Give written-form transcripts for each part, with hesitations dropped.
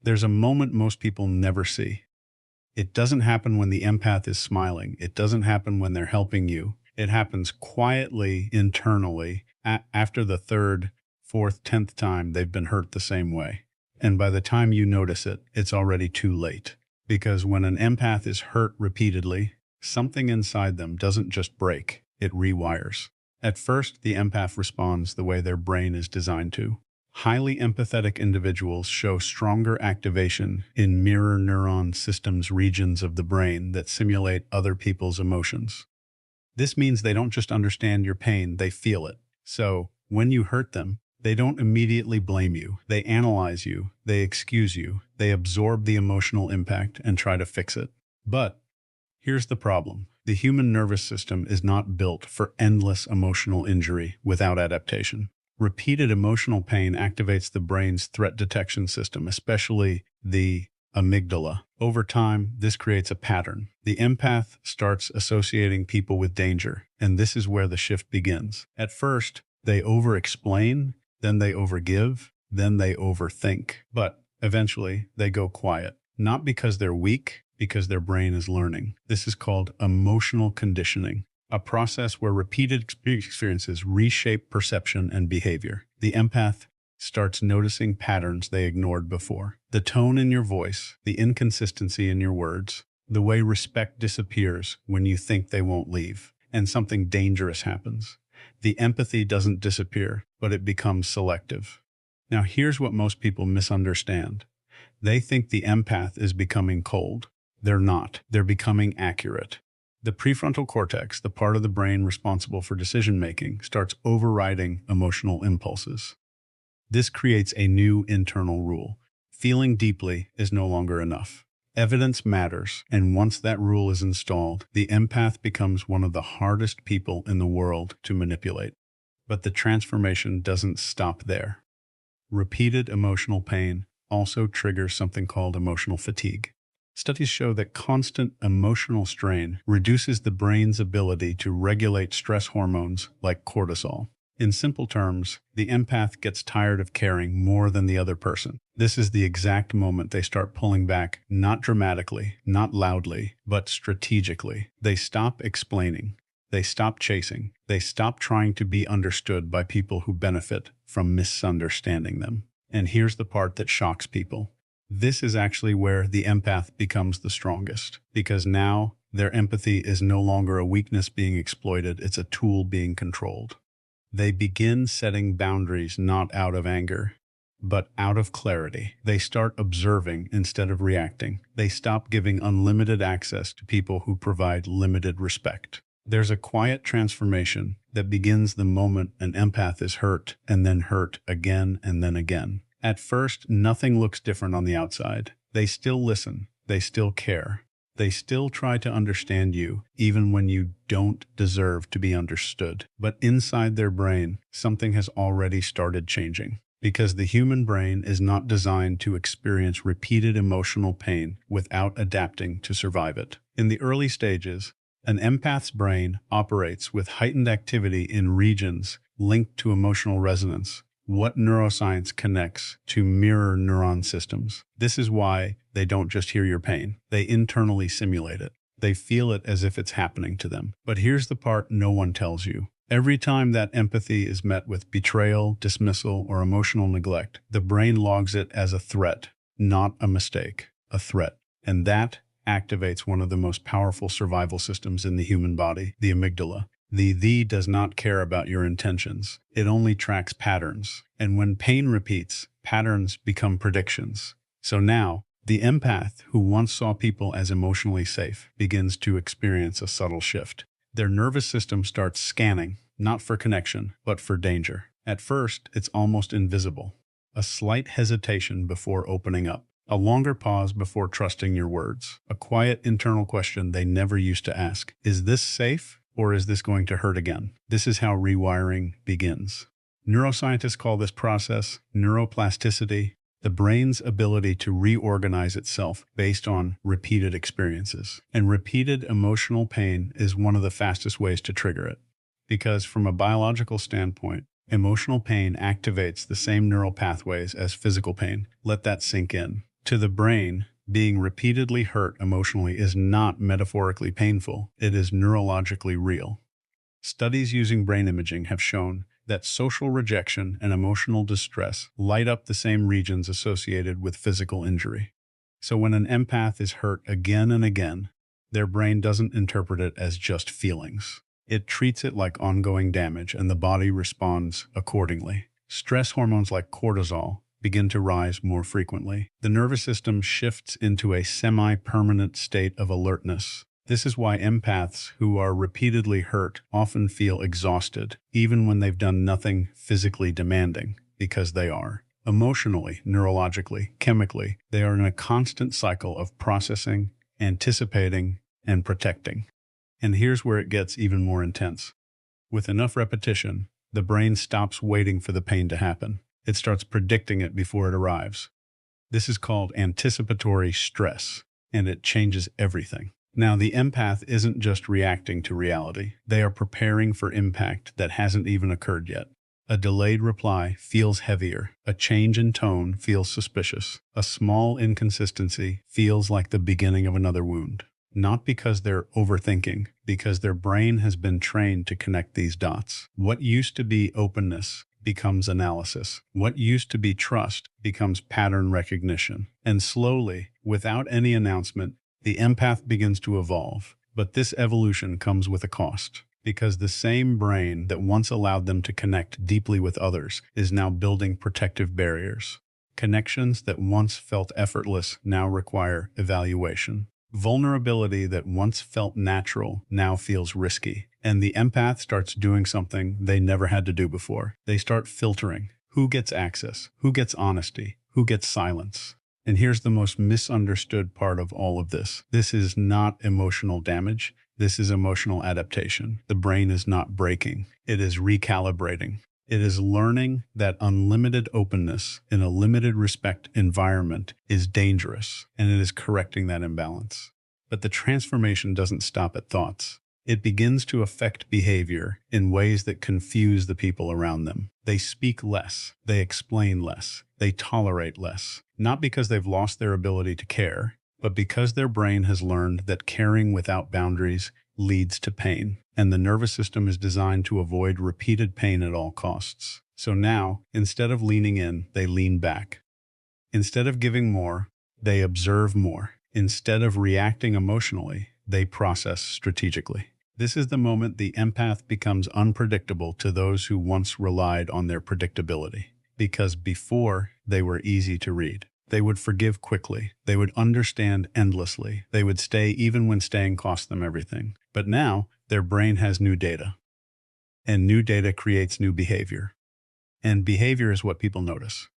There's a moment most people never see. It doesn't happen when the empath is smiling. It doesn't happen when they're helping you. It happens quietly, internally, after the third, fourth, 10th time they've been hurt the same way. And by the time you notice it, it's already too late. Because when an empath is hurt repeatedly, something inside them doesn't just break, it rewires. At first, the empath responds the way their brain is designed to. Highly empathetic individuals show stronger activation in mirror neuron systems regions of the brain that simulate other people's emotions. This means they don't just understand your pain, they feel it. So, when you hurt them, they don't immediately blame you. They analyze you, they excuse you, they absorb the emotional impact and try to fix it. But here's the problem. The human nervous system is not built for endless emotional injury without adaptation. Repeated emotional pain activates the brain's threat detection system, especially the amygdala. Over time, this creates a pattern. The empath starts associating people with danger, and this is where the shift begins. At first, they over-explain, then they overgive, then they overthink. But eventually, they go quiet. Not because they're weak, because their brain is learning. This is called emotional conditioning, a process where repeated experiences reshape perception and behavior. The empath starts noticing patterns they ignored before. The tone in your voice, the inconsistency in your words, the way respect disappears when you think they won't leave, and something dangerous happens. The empathy doesn't disappear, but it becomes selective. Now here's what most people misunderstand. They think the empath is becoming cold. They're not. They're becoming accurate. The prefrontal cortex, the part of the brain responsible for decision-making, starts overriding emotional impulses. This creates a new internal rule. Feeling deeply is no longer enough. Evidence matters, and once that rule is installed, the empath becomes one of the hardest people in the world to manipulate. But the transformation doesn't stop there. Repeated emotional pain also triggers something called emotional fatigue. Studies show that constant emotional strain reduces the brain's ability to regulate stress hormones like cortisol. In simple terms, the empath gets tired of caring more than the other person. This is the exact moment they start pulling back, not dramatically, not loudly, but strategically. They stop explaining. They stop chasing. They stop trying to be understood by people who benefit from misunderstanding them. And here's the part that shocks people. This is actually where the empath becomes the strongest, because now their empathy is no longer a weakness being exploited, it's a tool being controlled. They begin setting boundaries not out of anger, but out of clarity. They start observing instead of reacting. They stop giving unlimited access to people who provide limited respect. There's a quiet transformation that begins the moment an empath is hurt, and then hurt again and then again. At first, nothing looks different on the outside. They still listen. They still care. They still try to understand you, even when you don't deserve to be understood. But inside their brain, something has already started changing. Because the human brain is not designed to experience repeated emotional pain without adapting to survive it. In the early stages, an empath's brain operates with heightened activity in regions linked to emotional resonance. What neuroscience connects to mirror neuron systems. This is why they don't just hear your pain. They internally simulate it. They feel it as if it's happening to them. But here's the part no one tells you. Every time that empathy is met with betrayal, dismissal, or emotional neglect, the brain logs it as a threat, not a mistake, a threat. And that activates one of the most powerful survival systems in the human body, the amygdala. The does not care about your intentions. It only tracks patterns. And when pain repeats, patterns become predictions. So now, the empath, who once saw people as emotionally safe, begins to experience a subtle shift. Their nervous system starts scanning, not for connection, but for danger. At first, it's almost invisible. A slight hesitation before opening up. A longer pause before trusting your words. A quiet internal question they never used to ask. Is this safe? Or is this going to hurt again? This is how rewiring begins. Neuroscientists call this process neuroplasticity, the brain's ability to reorganize itself based on repeated experiences. And repeated emotional pain is one of the fastest ways to trigger it. Because from a biological standpoint, emotional pain activates the same neural pathways as physical pain. Let that sink in. To the brain, being repeatedly hurt emotionally is not metaphorically painful, it is neurologically real. Studies using brain imaging have shown that social rejection and emotional distress light up the same regions associated with physical injury. So when an empath is hurt again and again, their brain doesn't interpret it as just feelings. It treats it like ongoing damage, and the body responds accordingly. Stress hormones like cortisol begin to rise more frequently. The nervous system shifts into a semi-permanent state of alertness. This is why empaths who are repeatedly hurt often feel exhausted, even when they've done nothing physically demanding, because they are. Emotionally, neurologically, chemically, they are in a constant cycle of processing, anticipating, and protecting. And here's where it gets even more intense. With enough repetition, the brain stops waiting for the pain to happen. It starts predicting it before it arrives. This is called anticipatory stress, and it changes everything. Now, the empath isn't just reacting to reality. They are preparing for impact that hasn't even occurred yet. A delayed reply feels heavier. A change in tone feels suspicious. A small inconsistency feels like the beginning of another wound. Not because they're overthinking, because their brain has been trained to connect these dots. What used to be openness becomes analysis. What used to be trust becomes pattern recognition. And slowly, without any announcement, the empath begins to evolve. But this evolution comes with a cost, because the same brain that once allowed them to connect deeply with others is now building protective barriers. Connections that once felt effortless now require evaluation. Vulnerability that once felt natural now feels risky. And the empath starts doing something they never had to do before. They start filtering. Who gets access? Who gets honesty? Who gets silence? And here's the most misunderstood part of all of this. This is not emotional damage. This is emotional adaptation. The brain is not breaking. It is recalibrating. It is learning that unlimited openness in a limited respect environment is dangerous, and it is correcting that imbalance. But the transformation doesn't stop at thoughts. It begins to affect behavior in ways that confuse the people around them. They speak less. They explain less. They tolerate less. Not because they've lost their ability to care, but because their brain has learned that caring without boundaries leads to pain, and the nervous system is designed to avoid repeated pain at all costs. So now, instead of leaning in, they lean back. Instead of giving more, they observe more. Instead of reacting emotionally, they process strategically. This is the moment the empath becomes unpredictable to those who once relied on their predictability. Because before, they were easy to read. They would forgive quickly. They would understand endlessly. They would stay even when staying cost them everything. But now, their brain has new data. And new data creates new behavior. And behavior is what people notice.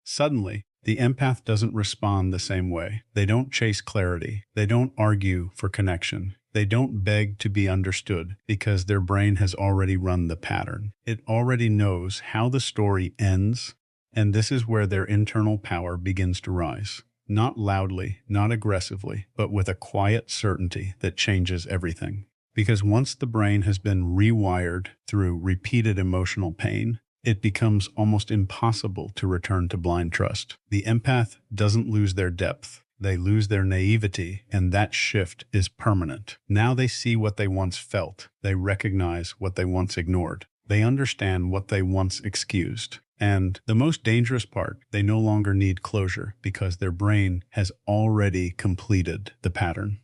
Suddenly, the empath doesn't respond the same way. They don't chase clarity. They don't argue for connection. They don't beg to be understood because their brain has already run the pattern. It already knows how the story ends, and this is where their internal power begins to rise. Not loudly, not aggressively, but with a quiet certainty that changes everything. Because once the brain has been rewired through repeated emotional pain, it becomes almost impossible to return to blind trust. The empath doesn't lose their depth. They lose their naivety, and that shift is permanent. Now they see what they once felt. They recognize what they once ignored. They understand what they once excused. And the most dangerous part, they no longer need closure because their brain has already completed the pattern.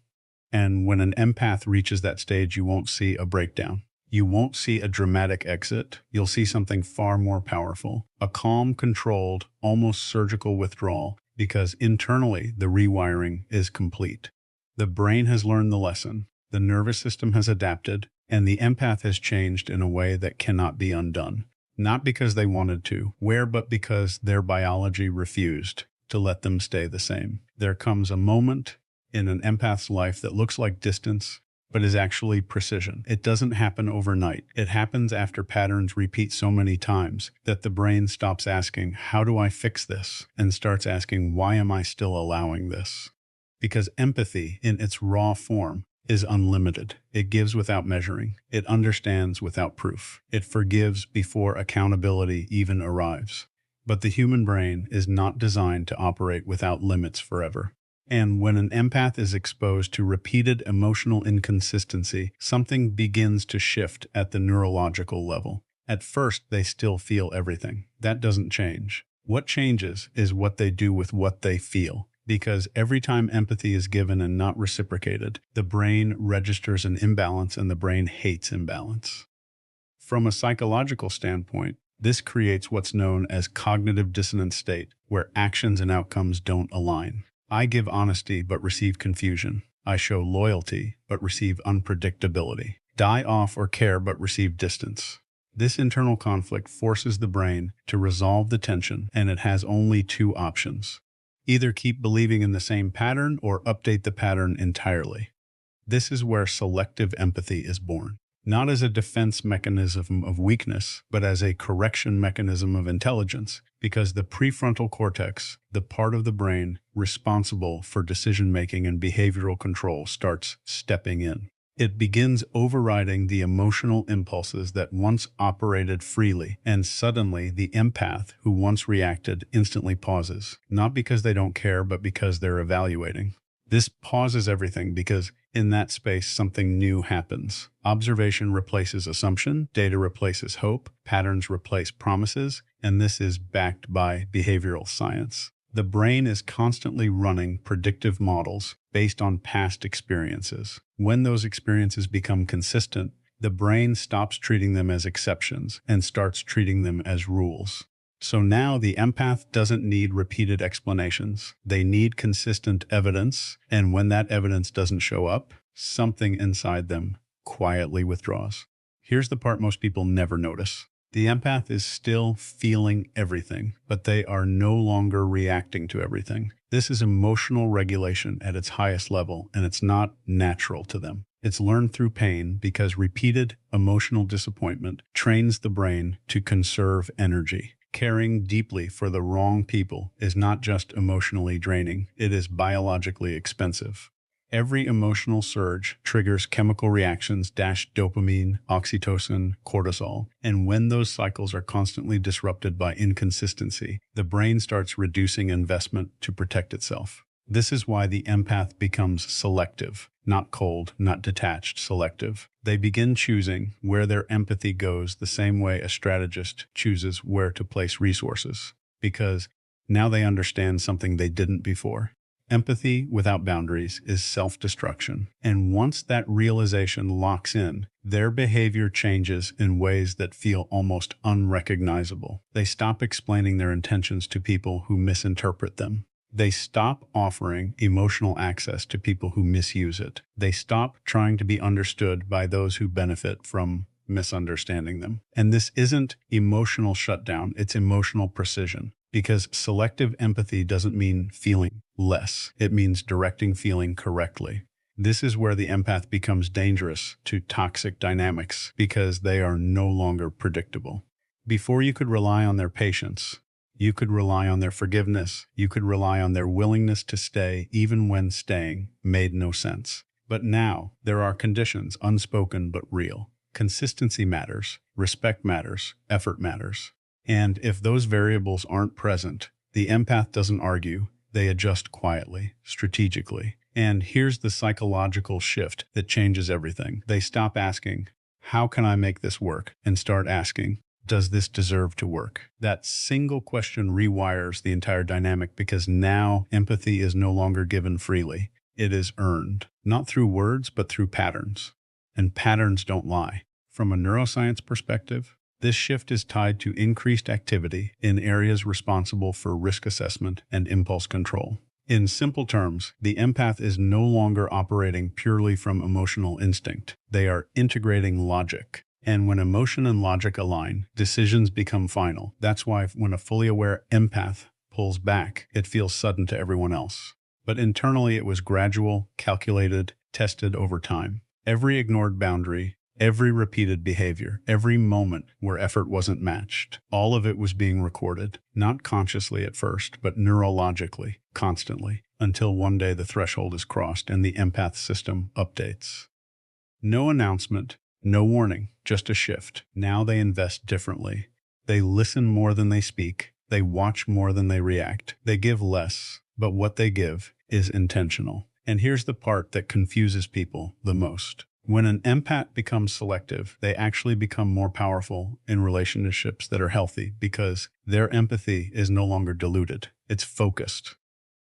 And when an empath reaches that stage, you won't see a breakdown. You won't see a dramatic exit. You'll see something far more powerful. A calm, controlled, almost surgical withdrawal, because internally the rewiring is complete. The brain has learned the lesson. The nervous system has adapted, and the empath has changed in a way that cannot be undone. Not because they wanted to, but because their biology refused to let them stay the same. There comes a moment in an empath's life that looks like distance, but is actually precision. It doesn't happen overnight. It happens after patterns repeat so many times that the brain stops asking, how do I fix this? And starts asking, why am I still allowing this? Because empathy, in its raw form, is unlimited. It gives without measuring. It understands without proof. It forgives before accountability even arrives. But the human brain is not designed to operate without limits forever. And when an empath is exposed to repeated emotional inconsistency, something begins to shift at the neurological level. At first, they still feel everything. That doesn't change. What changes is what they do with what they feel. Because every time empathy is given and not reciprocated, the brain registers an imbalance and the brain hates imbalance. From a psychological standpoint, this creates what's known as cognitive dissonance state, where actions and outcomes don't align. I give honesty but receive confusion. I show loyalty but receive unpredictability. Die off or care but receive distance. This internal conflict forces the brain to resolve the tension, and it has only two options. Either keep believing in the same pattern or update the pattern entirely. This is where selective empathy is born. Not as a defense mechanism of weakness, but as a correction mechanism of intelligence, because the prefrontal cortex, the part of the brain responsible for decision-making and behavioral control, starts stepping in. It begins overriding the emotional impulses that once operated freely, and suddenly the empath who once reacted instantly pauses, not because they don't care, but because they're evaluating. This pauses everything because in that space something new happens. Observation replaces assumption, data replaces hope, patterns replace promises, and this is backed by behavioral science. The brain is constantly running predictive models based on past experiences. When those experiences become consistent, the brain stops treating them as exceptions and starts treating them as rules. So now the empath doesn't need repeated explanations. They need consistent evidence, and when that evidence doesn't show up, something inside them quietly withdraws. Here's the part most people never notice. The empath is still feeling everything, but they are no longer reacting to everything. This is emotional regulation at its highest level, and it's not natural to them. It's learned through pain because repeated emotional disappointment trains the brain to conserve energy. Caring deeply for the wrong people is not just emotionally draining, it is biologically expensive. Every emotional surge triggers chemical reactions, dopamine, oxytocin, cortisol, and when those cycles are constantly disrupted by inconsistency, the brain starts reducing investment to protect itself. This is why the empath becomes selective, not cold, not detached, selective. They begin choosing where their empathy goes the same way a strategist chooses where to place resources, because now they understand something they didn't before. Empathy without boundaries is self-destruction, and once that realization locks in, their behavior changes in ways that feel almost unrecognizable. They stop explaining their intentions to people who misinterpret them. They stop offering emotional access to people who misuse it. They stop trying to be understood by those who benefit from misunderstanding them. And this isn't emotional shutdown, it's emotional precision. Because selective empathy doesn't mean feeling less. It means directing feeling correctly. This is where the empath becomes dangerous to toxic dynamics because they are no longer predictable. Before you could rely on their patience, you could rely on their forgiveness. You could rely on their willingness to stay even when staying made no sense. But now there are conditions, unspoken but real. Consistency matters, respect matters, effort matters. And if those variables aren't present, the empath doesn't argue, they adjust quietly, strategically. And here's the psychological shift that changes everything. They stop asking, how can I make this work? And start asking, does this deserve to work? That single question rewires the entire dynamic because now empathy is no longer given freely. It is earned, not through words, but through patterns. And patterns don't lie. From a neuroscience perspective, this shift is tied to increased activity in areas responsible for risk assessment and impulse control. In simple terms, the empath is no longer operating purely from emotional instinct. They are integrating logic. And when emotion and logic align, decisions become final. That's why when a fully aware empath pulls back, it feels sudden to everyone else. But internally, it was gradual, calculated, tested over time. Every ignored boundary, every repeated behavior, every moment where effort wasn't matched, all of it was being recorded, not consciously at first, but neurologically, constantly, until one day the threshold is crossed and the empath system updates. No announcement, no warning, just a shift. Now they invest differently. They listen more than they speak. They watch more than they react. They give less, but what they give is intentional. And here's the part that confuses people the most. When an empath becomes selective, they actually become more powerful in relationships that are healthy because their empathy is no longer diluted. It's focused,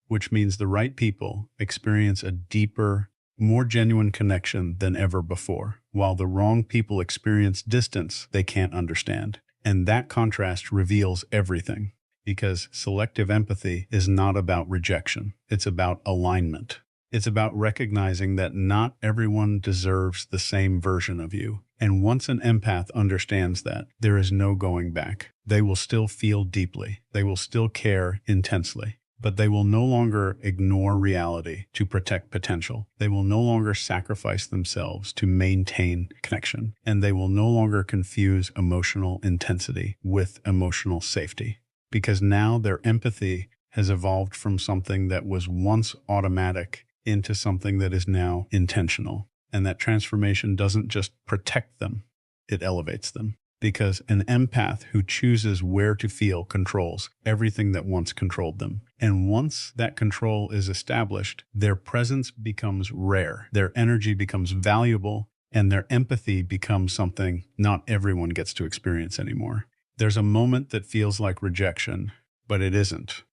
which means the right people experience a deeper, more genuine connection than ever before, while the wrong people experience distance they can't understand. And that contrast reveals everything, because selective empathy is not about rejection. It's about alignment. It's about recognizing that not everyone deserves the same version of you. And once an empath understands that, there is no going back. They will still feel deeply. They will still care intensely. But they will no longer ignore reality to protect potential. They will no longer sacrifice themselves to maintain connection. And they will no longer confuse emotional intensity with emotional safety. Because now their empathy has evolved from something that was once automatic into something that is now intentional. And that transformation doesn't just protect them, it elevates them. Because an empath who chooses where to feel controls everything that once controlled them. And once that control is established, their presence becomes rare, their energy becomes valuable, and their empathy becomes something not everyone gets to experience anymore. There's a moment that feels like rejection, but it isn't.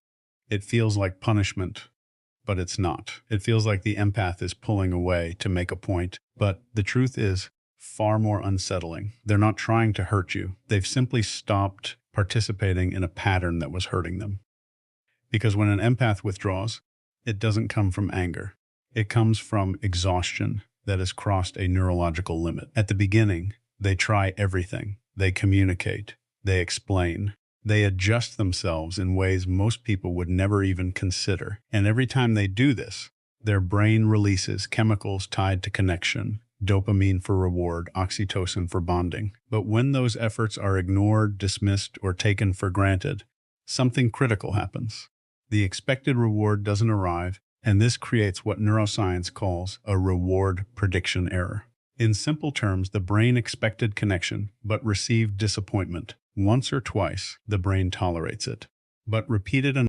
It feels like punishment, but it's not. It feels like the empath is pulling away to make a point, but the truth is far more unsettling. They're not trying to hurt you. They've simply stopped participating in a pattern that was hurting them. Because when an empath withdraws, it doesn't come from anger. It comes from exhaustion that has crossed a neurological limit. At the beginning, they try everything. They communicate. They explain. They adjust themselves in ways most people would never even consider. And every time they do this, their brain releases chemicals tied to connection, dopamine for reward, oxytocin for bonding. But when those efforts are ignored, dismissed, or taken for granted, something critical happens. The expected reward doesn't arrive, and this creates what neuroscience calls a reward prediction error. In simple terms, the brain expected connection, but received disappointment. Once or twice, the brain tolerates it. But repeated